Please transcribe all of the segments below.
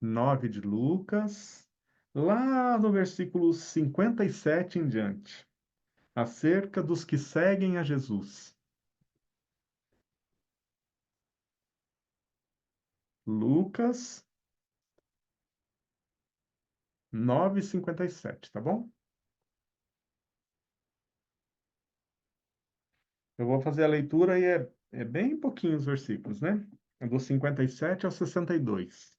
9 de Lucas, lá no versículo 57 em diante, acerca dos que seguem a Jesus. Lucas 9:57, tá bom? Eu vou fazer a leitura e é bem pouquinho os versículos, né? É do 57 ao 62.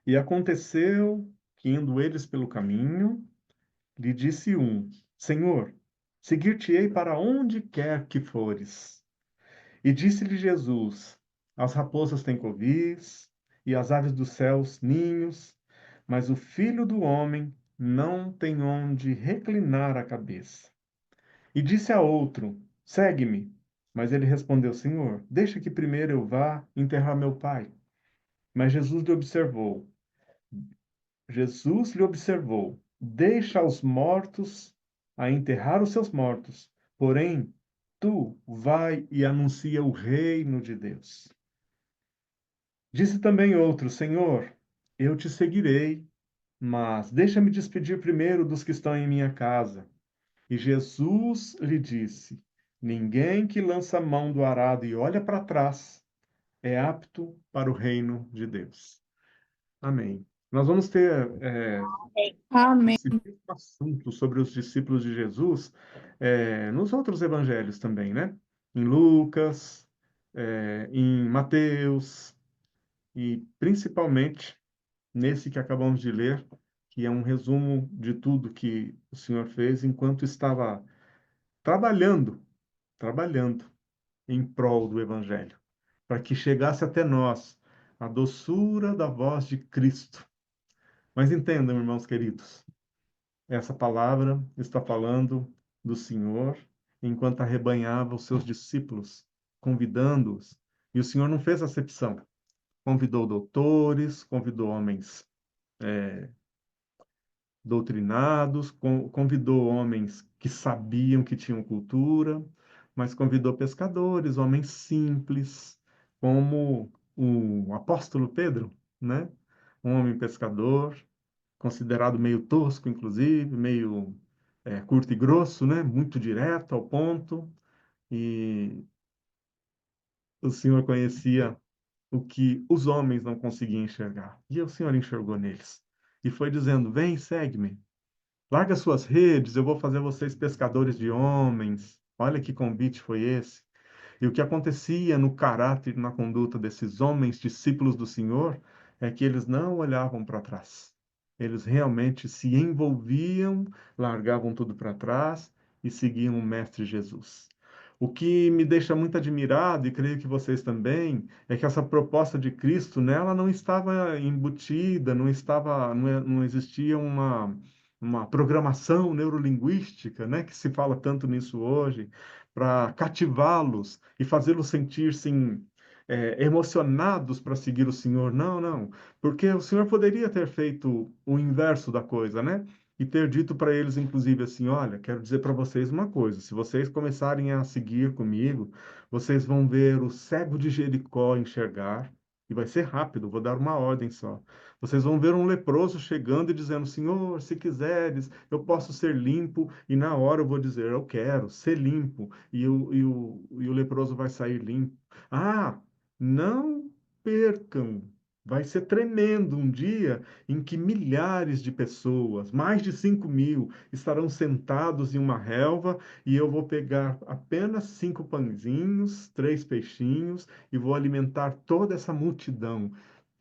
E aconteceu que, indo eles pelo caminho, lhe disse um: Senhor, seguir-te-ei para onde quer que fores. E disse-lhe Jesus: As raposas têm covis, e as aves dos céus ninhos, mas o filho do homem não tem onde reclinar a cabeça. E disse a outro: Segue-me. Mas ele respondeu: Senhor, deixa que primeiro eu vá enterrar meu pai. Mas Jesus lhe observou: Deixa os mortos a enterrar os seus mortos. Porém, tu vai e anuncia o reino de Deus. Disse também outro: Senhor, eu te seguirei, mas deixa-me despedir primeiro dos que estão em minha casa. E Jesus lhe disse: Ninguém que lança a mão do arado e olha para trás é apto para o reino de Deus. Amém. Nós vamos ter Amém. esse mesmo assunto sobre os discípulos de Jesus nos outros evangelhos também, né? Em Lucas, em Mateus e principalmente nesse que acabamos de ler, que é um resumo de tudo que o Senhor fez enquanto estava trabalhando, trabalhando em prol do Evangelho, para que chegasse até nós a doçura da voz de Cristo. Mas entendam, irmãos queridos, essa palavra está falando do Senhor enquanto arrebanhava os seus discípulos, convidando-os. E o Senhor não fez acepção. Convidou doutores, convidou homens doutrinados, convidou homens que sabiam que tinham cultura, mas convidou pescadores, homens simples, como o apóstolo Pedro, né? Um homem pescador, considerado meio tosco, inclusive, meio curto e grosso, né? Muito direto ao ponto. E o Senhor conhecia o que os homens não conseguiam enxergar. E o Senhor enxergou neles. E foi dizendo: Vem, segue-me. Larga suas redes, eu vou fazer vocês pescadores de homens. Olha que convite foi esse. E o que acontecia no caráter e na conduta desses homens, discípulos do Senhor, é que eles não olhavam para trás. Eles realmente se envolviam, largavam tudo para trás e seguiam o Mestre Jesus. O que me deixa muito admirado, e creio que vocês também, é que essa proposta de Cristo nela não estava embutida, não existia uma programação neurolinguística, né, que se fala tanto nisso hoje, para cativá-los e fazê-los sentir-se emocionados para seguir o Senhor. Não, não, porque o Senhor poderia ter feito o inverso da coisa, né? E ter dito para eles, inclusive, assim: olha, quero dizer para vocês uma coisa: se vocês começarem a seguir comigo, vocês vão ver o cego de Jericó enxergar, e vai ser rápido, vou dar uma ordem só. Vocês vão ver um leproso chegando e dizendo: Senhor, se quiseres, eu posso ser limpo. E na hora eu vou dizer: eu quero ser limpo. E o leproso vai sair limpo. Ah, não percam. Vai ser tremendo um dia em que milhares de pessoas, mais de 5.000, estarão sentados em uma relva e eu vou pegar apenas 5 pãezinhos, 3 peixinhos e vou alimentar toda essa multidão.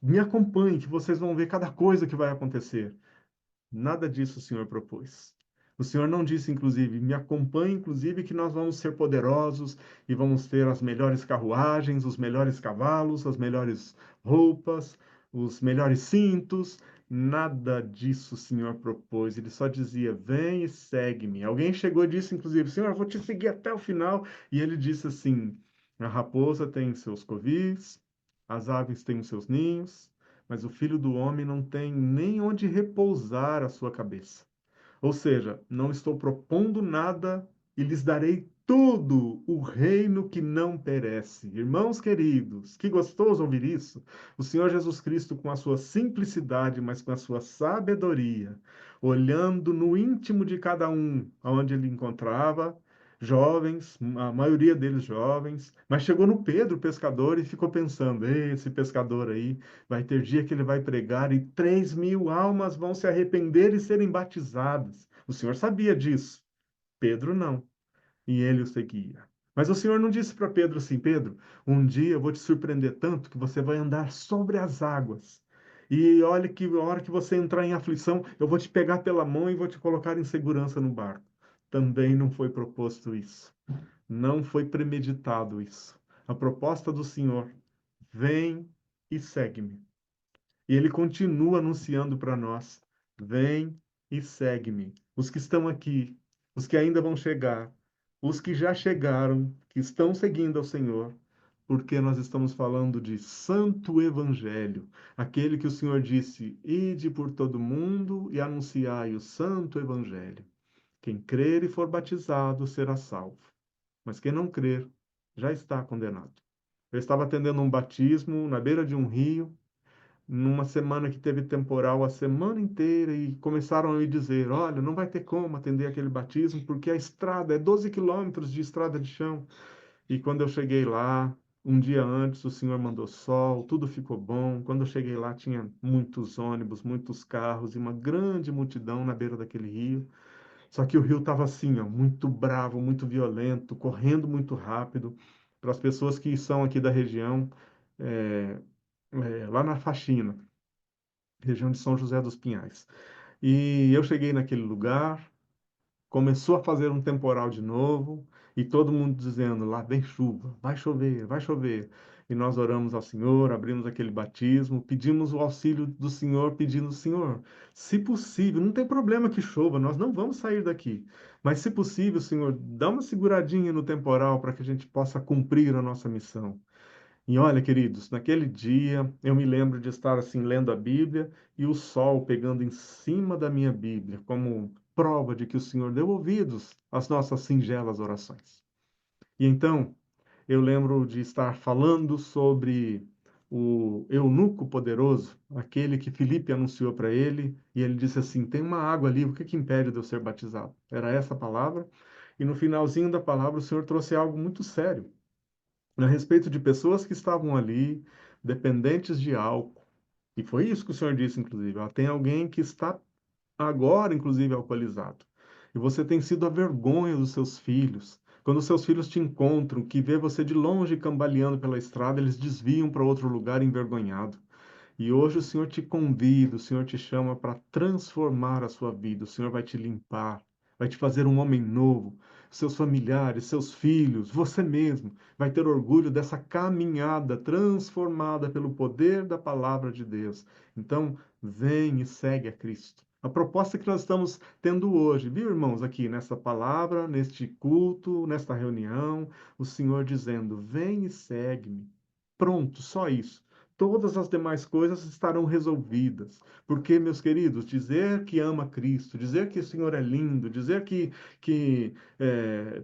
Me acompanhe, que vocês vão ver cada coisa que vai acontecer. Nada disso o Senhor propôs. O Senhor não disse, inclusive: me acompanhe, inclusive, que nós vamos ser poderosos e vamos ter as melhores carruagens, os melhores cavalos, as melhores roupas, os melhores cintos. Nada disso o Senhor propôs. Ele só dizia: vem e segue-me. Alguém chegou e disse, inclusive: Senhor, eu vou te seguir até o final. E ele disse assim: a raposa tem seus covis, as aves têm os seus ninhos, mas o filho do homem não tem nem onde repousar a sua cabeça. Ou seja, não estou propondo nada e lhes darei tudo o reino que não perece. Irmãos queridos, que gostoso ouvir isso. O Senhor Jesus Cristo, com a sua simplicidade, mas com a sua sabedoria, olhando no íntimo de cada um, onde ele encontrava, jovens, a maioria deles jovens, mas chegou no Pedro, pescador, e ficou pensando: esse pescador aí vai ter dia que ele vai pregar e 3.000 almas vão se arrepender e serem batizadas. O Senhor sabia disso. Pedro não, e ele o seguia. Mas o Senhor não disse para Pedro assim: Pedro, um dia eu vou te surpreender tanto que você vai andar sobre as águas. E olha que a hora que você entrar em aflição, eu vou te pegar pela mão e vou te colocar em segurança no barco. Também não foi proposto isso. Não foi premeditado isso. A proposta do Senhor: vem e segue-me. E ele continua anunciando para nós: vem e segue-me. Os que estão aqui, os que ainda vão chegar, os que já chegaram, que estão seguindo ao Senhor, porque nós estamos falando de Santo Evangelho, aquele que o Senhor disse: ide por todo mundo e anunciai o Santo Evangelho. Quem crer e for batizado será salvo, mas quem não crer já está condenado. Eu estava atendendo um batismo na beira de um rio, numa semana que teve temporal a semana inteira e começaram a me dizer: olha, não vai ter como atender aquele batismo porque a estrada é 12 quilômetros de estrada de chão. E quando eu cheguei lá, um dia antes, o Senhor mandou sol, tudo ficou bom. Quando eu cheguei lá, tinha muitos ônibus, muitos carros e uma grande multidão na beira daquele rio. Só que o rio estava assim, ó, muito bravo, muito violento, correndo muito rápido. Para as pessoas que são aqui da região, é, lá na Faxina, região de São José dos Pinhais. E eu cheguei naquele lugar, começou a fazer um temporal de novo, e todo mundo dizendo: lá vem chuva, vai chover, vai chover. E nós oramos ao Senhor, abrimos aquele batismo, pedimos o auxílio do Senhor, pedindo: Senhor, se possível, não tem problema que chova, nós não vamos sair daqui. Mas, se possível, Senhor, dá uma seguradinha no temporal para que a gente possa cumprir a nossa missão. E olha, queridos, naquele dia eu me lembro de estar assim lendo a Bíblia e o sol pegando em cima da minha Bíblia, como prova de que o Senhor deu ouvidos às nossas singelas orações. E então eu lembro de estar falando sobre o eunuco poderoso, aquele que Filipe anunciou para ele, e ele disse assim: tem uma água ali, o que que impede de eu ser batizado? Era essa a palavra. E no finalzinho da palavra o Senhor trouxe algo muito sério a respeito de pessoas que estavam ali, dependentes de álcool. E foi isso que o senhor disse, inclusive. Ó, tem alguém que está agora, inclusive, alcoolizado. E você tem sido a vergonha dos seus filhos. Quando os seus filhos te encontram, que vê você de longe cambaleando pela estrada, eles desviam para outro lugar envergonhado. E hoje o Senhor te convida, o Senhor te chama para transformar a sua vida. O Senhor vai te limpar, vai te fazer um homem novo. Seus familiares, seus filhos, você mesmo vai ter orgulho dessa caminhada transformada pelo poder da palavra de Deus. Então, vem e segue a Cristo. A proposta que nós estamos tendo hoje, viu, irmãos, aqui nessa palavra, neste culto, nesta reunião, o Senhor dizendo: vem e segue-me. Pronto, só isso. Todas as demais coisas estarão resolvidas. Porque, meus queridos, dizer que ama Cristo, dizer que o Senhor é lindo, dizer que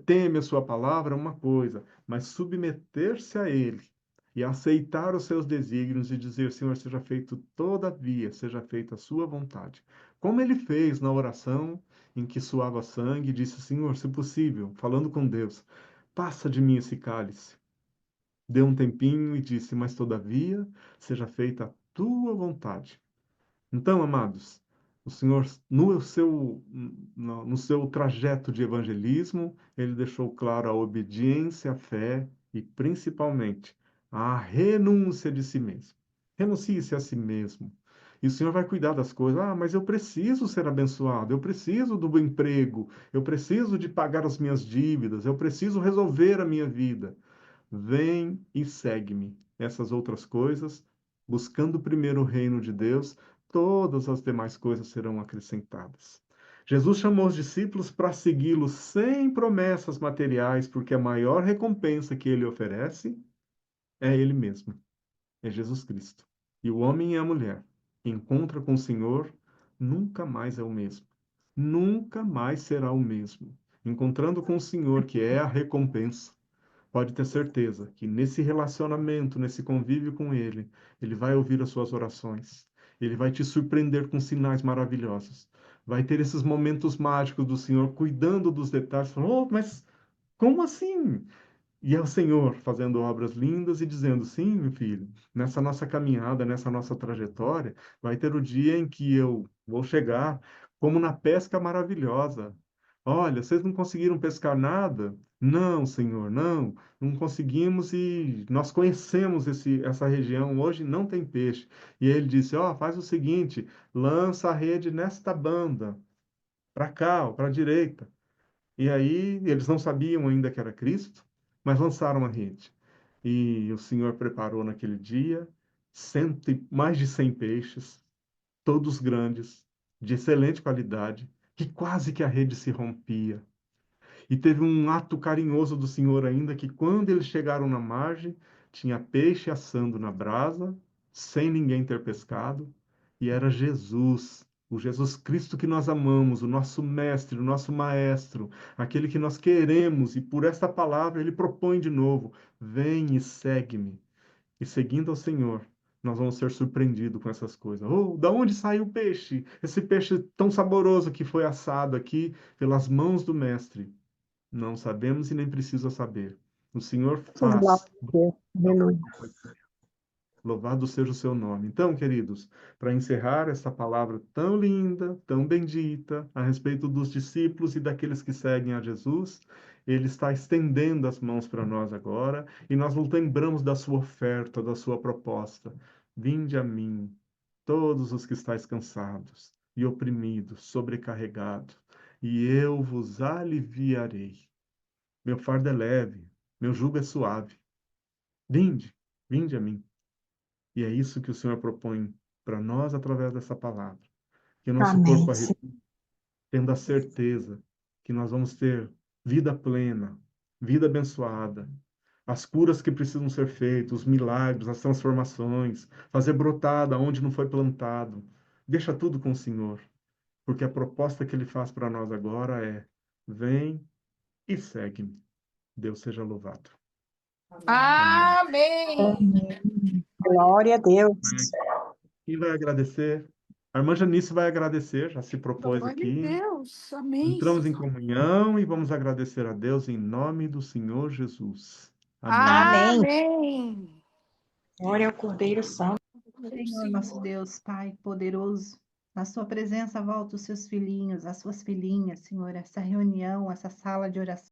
teme a sua palavra é uma coisa, mas submeter-se a Ele e aceitar os seus desígnios e dizer: Senhor, seja feito todavia, seja feita a sua vontade. Como ele fez na oração em que suava sangue, disse: Senhor, se possível, falando com Deus, passa de mim esse cálice. Deu um tempinho e disse: mas todavia seja feita a tua vontade. Então, amados, o Senhor, no seu trajeto de evangelismo, ele deixou claro a obediência, a fé e, principalmente, a renúncia de si mesmo. Renuncie-se a si mesmo. E o Senhor vai cuidar das coisas. Ah, mas eu preciso ser abençoado, eu preciso do emprego, eu preciso de pagar as minhas dívidas, eu preciso resolver a minha vida. Vem e segue-me. Essas outras coisas, buscando primeiro o reino de Deus, todas as demais coisas serão acrescentadas. Jesus chamou os discípulos para segui-lo sem promessas materiais, porque a maior recompensa que ele oferece é ele mesmo, é Jesus Cristo. E o homem e a mulher que encontra com o Senhor nunca mais é o mesmo. Nunca mais será o mesmo. encontrando com o Senhor, que é a recompensa, pode ter certeza que nesse relacionamento, nesse convívio com Ele, Ele vai ouvir as suas orações. Ele vai te surpreender com sinais maravilhosos. Vai ter esses momentos mágicos do Senhor cuidando dos detalhes. Falando, oh, mas como assim? E é o Senhor fazendo obras lindas e dizendo: sim, meu filho, nessa nossa caminhada, nessa nossa trajetória, vai ter o dia em que eu vou chegar como na pesca maravilhosa. Olha, vocês não conseguiram pescar nada? Não, Senhor, não, não conseguimos e nós conhecemos essa região. Hoje não tem peixe. E ele disse: ó, faz o seguinte, lança a rede nesta banda, para cá, para a direita. E aí eles não sabiam ainda que era Cristo, mas lançaram a rede. E o Senhor preparou naquele dia mais de 100 peixes, todos grandes, de excelente qualidade, que quase que a rede se rompia. E teve um ato carinhoso do Senhor ainda, que quando eles chegaram na margem, tinha peixe assando na brasa, sem ninguém ter pescado, e era Jesus, o Jesus Cristo que nós amamos, o nosso mestre, o nosso maestro, aquele que nós queremos, e por esta palavra ele propõe de novo: vem e segue-me. E seguindo ao Senhor, nós vamos ser surpreendidos com essas coisas. Oh, da onde saiu o peixe? Esse peixe tão saboroso que foi assado aqui pelas mãos do mestre. Não sabemos e nem precisa saber. O Senhor Glória faz. a Deus. Aleluia. Louvado seja o seu nome. Então, queridos, para encerrar essa palavra tão linda, tão bendita, a respeito dos discípulos e daqueles que seguem a Jesus, ele está estendendo as mãos para nós agora e nós nos lembramos da sua oferta, da sua proposta. Vinde a mim, todos os que estáis cansados e oprimidos, sobrecarregados, e eu vos aliviarei. Meu fardo é leve, meu jugo é suave. Vinde, vinde a mim. E é isso que o Senhor propõe para nós através dessa palavra. Que o nosso corpo Amém. arrependa, tendo a certeza que nós vamos ter vida plena, vida abençoada, as curas que precisam ser feitas, os milagres, as transformações, fazer brotada onde não foi plantado. Deixa tudo com o Senhor, porque a proposta que Ele faz para nós agora é: vem e segue-me. Deus seja louvado. Amém. Amém. Glória a Deus. Quem vai agradecer? A irmã Janice vai agradecer, já se propôs Glória a aqui. Deus. Amém. Entramos em comunhão e vamos agradecer a Deus em nome do Senhor Jesus. Amém. Amém. Amém. Glória ao Cordeiro Santo. Senhor, nosso Deus, Pai poderoso, na sua presença volta os seus filhinhos, as suas filhinhas, Senhor, essa reunião, essa sala de oração.